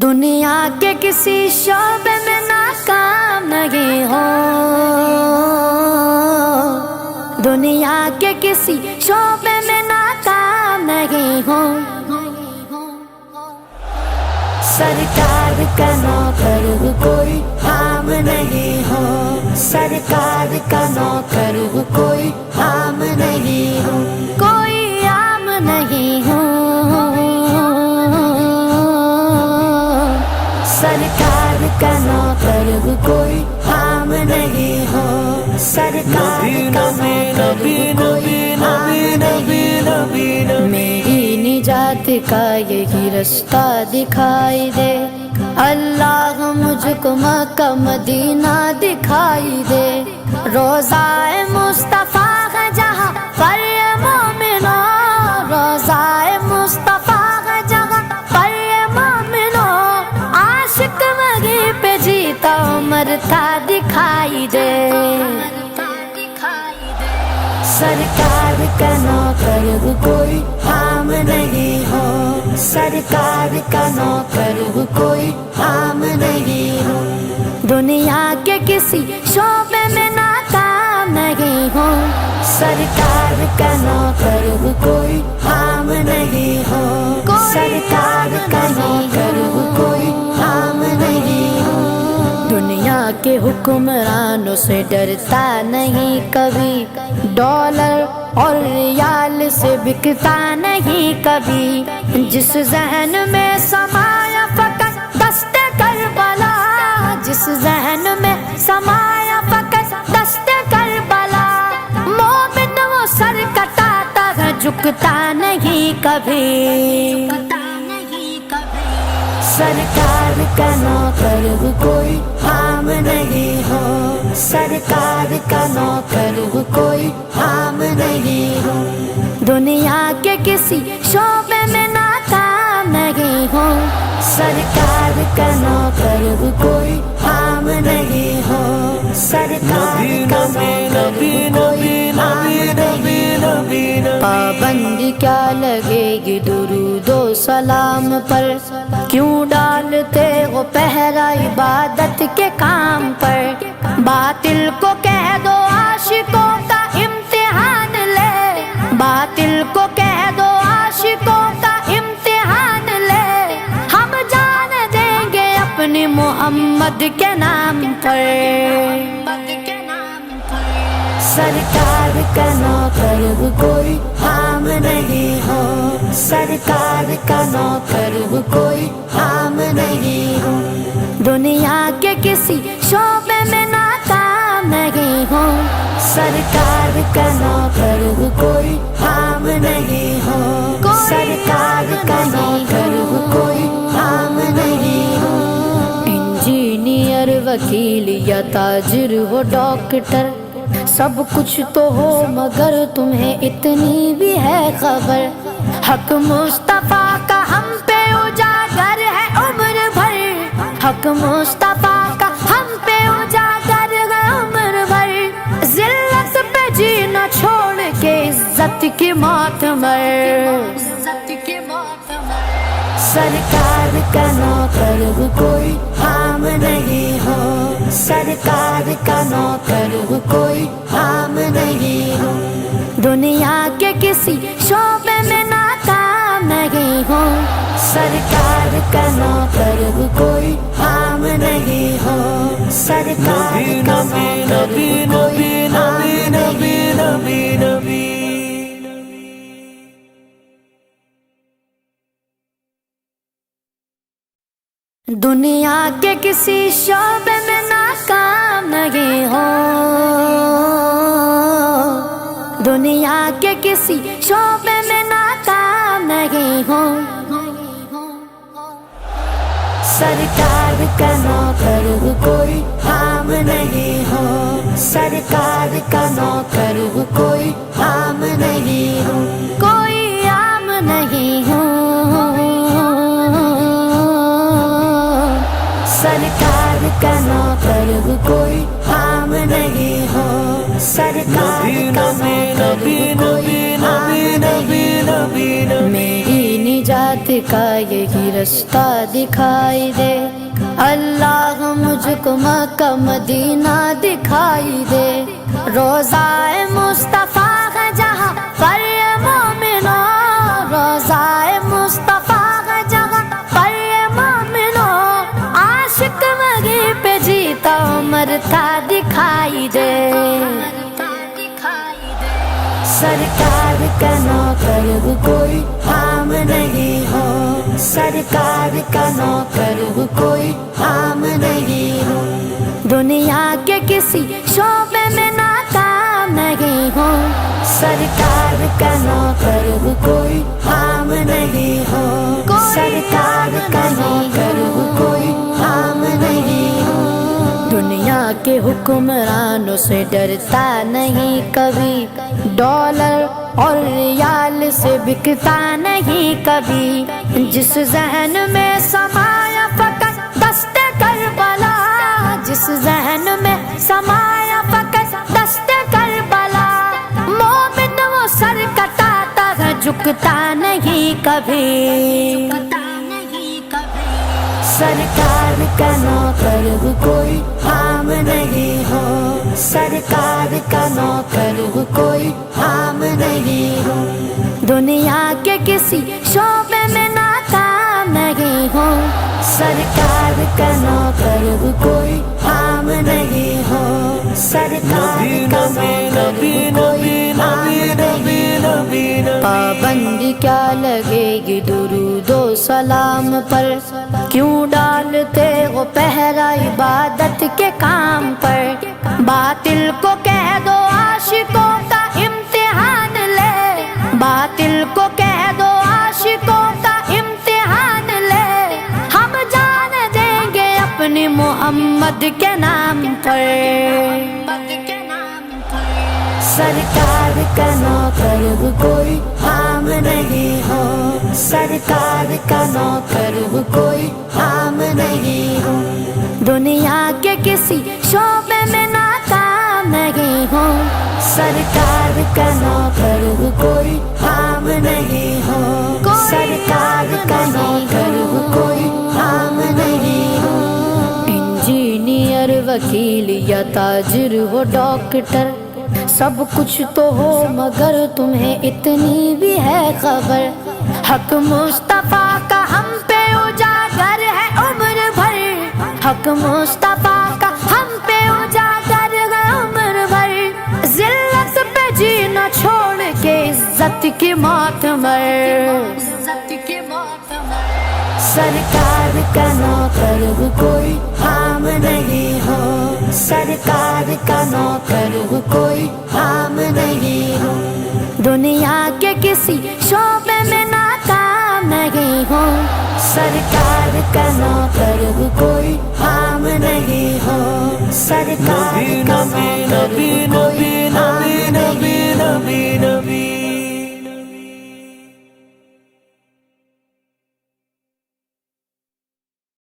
دنیا کے کسی شعبے میں ناکام نہیں ہو، دنیا کے کسی شعبے میں ناکام نہیں ہو، سرکار کا نوکر کوئی عام نہیں ہو، سرکار کا نوکر کوئی عام نہیں ہو، کوئی عام نہیں ہو، سرکار کا نوکر کوئی عام نہیں ہو، سرکار کا نوکر کوئی عام نہیں ہو، میری نجات کا یہی رستہ دکھائی دے، اللہ مجھ کو مکہ مدینہ دکھائی دے، روضہ مصطفیٰ ہے جہاں پر مومنو، روضہ مصطفیٰ ہے جہاں پر مومنو، عاشق وہیں پہ جیتا مرتا دکھائی دے، سرکار کا نوکر کوئی عام نہیں ہو، سرکار کا نوکر کوئی عام نہیں ہو، دنیا کے کسی شعبے میں ناکام نہیں ہو، سرکار کا نوکر کوئی عام نہیں ہو، سرکار کا نوکر کوئی عام نہیں ہو، دنیا کے حکمرانوں سے ڈرتا نہیں کبھی، ڈالر اور ریال سے بکتا نہیں کبھی، جس ذہن میں سمایا فقط دست کربلا، جس ذہن میں سمایا فقط دست کربلا، مومن وہ سر کٹاتا ہے جھکتا نہیں کبھی، سرکار کا نوکر کوئی عام نہیں ہو، سرکار کا نوکر کوئی عام نہیں ہو، دنیا کے کسی شعبے میں ناکام نہیں ہو، سرکار کا نوکر کوئی عام نہیں ہو، سرکار کا نوکر کوئی عام نہیں ہو، پابندی کیا لگے گی درود و سلام پر، کیوں ڈالتے ہو پہرا عبادت کے کام پر، باطل کو کہہ دو عاشقوں کا امتحان لے، باطل کو کہہ دو عاشقوں کا امتحان لے، ہم جان دیں گے اپنے محمد کے نام پر، سرکار کا نوکر کوئی عام نہیں ہو، سرکار کا نوکر کوئی عام نہیں ہو، دنیا کے کسی شعبے میں ناکام نہیں ہو، سرکار کا نوکر کوئی عام نہیں ہو، سرکار کا نوکر کوئی عام نہیں ہو، انجینئر وکیل یا تاجر ہو ڈاکٹر، سب کچھ تو ہو مگر تمہیں اتنی بھی ہے خبر، حق مصطفیٰ کا ہم پہ اجاگر ہے عمر بھر، حق مصطفیٰ کا ہم پہ اجاگر ہے عمر بھر، ذلت پہ جینا چھوڑ کے عزت کی موت مر، سرکار کا نوکر کوئی عام نہیں ہو، سرکار کا نوکر کوئی عام نہیں ہو، دنیا کے کسی شعبے میں ناکام نہیں ہو، سرکار کا نوکر کوئی عام نہیں ہو، سرکار کا نوکر کوئی عام نہیں ہو، دنیا کے کسی شعبے میں ناکام نہیں ہو، دنیا کے کسی شعبے میں ناکام نہیں ہو، سرکار کا نوکر کوئی عام نہیں ہو، سرکار کا نوکر کوئی عام نہیں ہو، کوئی عام نہیں ہو، سرکار کا نوکر کوئی عام نہیں ہو، سرکار کا نوکر کوئی عام نہیں ہو، میری نجات کا یہی رستہ دکھائی دے، اللہ مجھ کو مکہ مدینہ دکھائی دے، روضہ مصطفیٰ ہے جہاں پر یہ مومنو، روضہ مصطفیٰ ہے جہاں پر یہ مومنو، عاشق وہیں پہ جیتا مرتا دکھائی دے، سرکار کا نوکر ہو کوئی عام نہیں ہو، سرکار کا نوکر ہو کوئی عام نہیں ہو، دنیا کے کسی شعبے میں ناکام نہیں ہو، سرکار کا نوکر ہو کوئی عام نہیں ہو، سرکار کا نوکر ہو کوئی عام نہیں ہو، دنیا کے حکمرانوں سے ڈرتا نہیں کبھی، ڈالر اور ریال سے بکتا نہیں کبھی، جس ذہن میں سمایا فقط دست کربلا، جس ذہن میں سمایا فقط دست کربلا، مومن وہ سر کٹاتا ہے جھکتا نہیں کبھی، سرکار کا نوکر ہو کوئی عام نہیں ہو، سرکار کا نوکر ہو کوئی عام نہیں ہو، دنیا کے کسی شعبے میں ناکام نہیں ہو، سرکار کا نوکر ہو کوئی عام نہیں ہو، سرکار کا نوکر ہو کوئی عام نہیں ہو، پابندی کیا لگے گی درود و سلام پر، کیوں ڈالتے وہ پہرا عبادت کے کام پر، باطل کو کہہ دو عاشقوں کا امتحان لے، باطل کو کہہ دو عاشقوں کا امتحان لے، ہم جان دیں گے اپنے محمد کے نام پر، سرکار کا نوکر ہو کوئی عام نہیں ہو، سرکار کا نوکر ہو کوئی عام نہیں ہو، دنیا کے کسی شعبے میں ناکام نہیں ہو، سرکار کا نوکر ہو کوئی عام نہیں ہو، سرکار کا نوکر ہو کوئی عام نہیں ہو، انجینئر وکیل یا تاجر ہو ڈاکٹر، سب کچھ تو ہو مگر تمہیں اتنی بھی ہے خبر، حق مصطفیٰ کا ہم پہ اجاگر ہے عمر بھر، حق مصطفیٰ کا ہم پہ اجاگر ہے عمر بھر، ذلت پہ جینا چھوڑ کے عزت کی موت مر، سرکار کا نوکر ہو کوئی عام نہیں ہو، سرکار کا نوکر ہو کوئی عام نہیں ہو، دنیا کے کسی شعبے میں ناکام نہیں ہو، سرکار کا نوکر ہو کوئی عام نہیں ہو، سرکار کا نوکر ہو کوئی عام نہیں ہو۔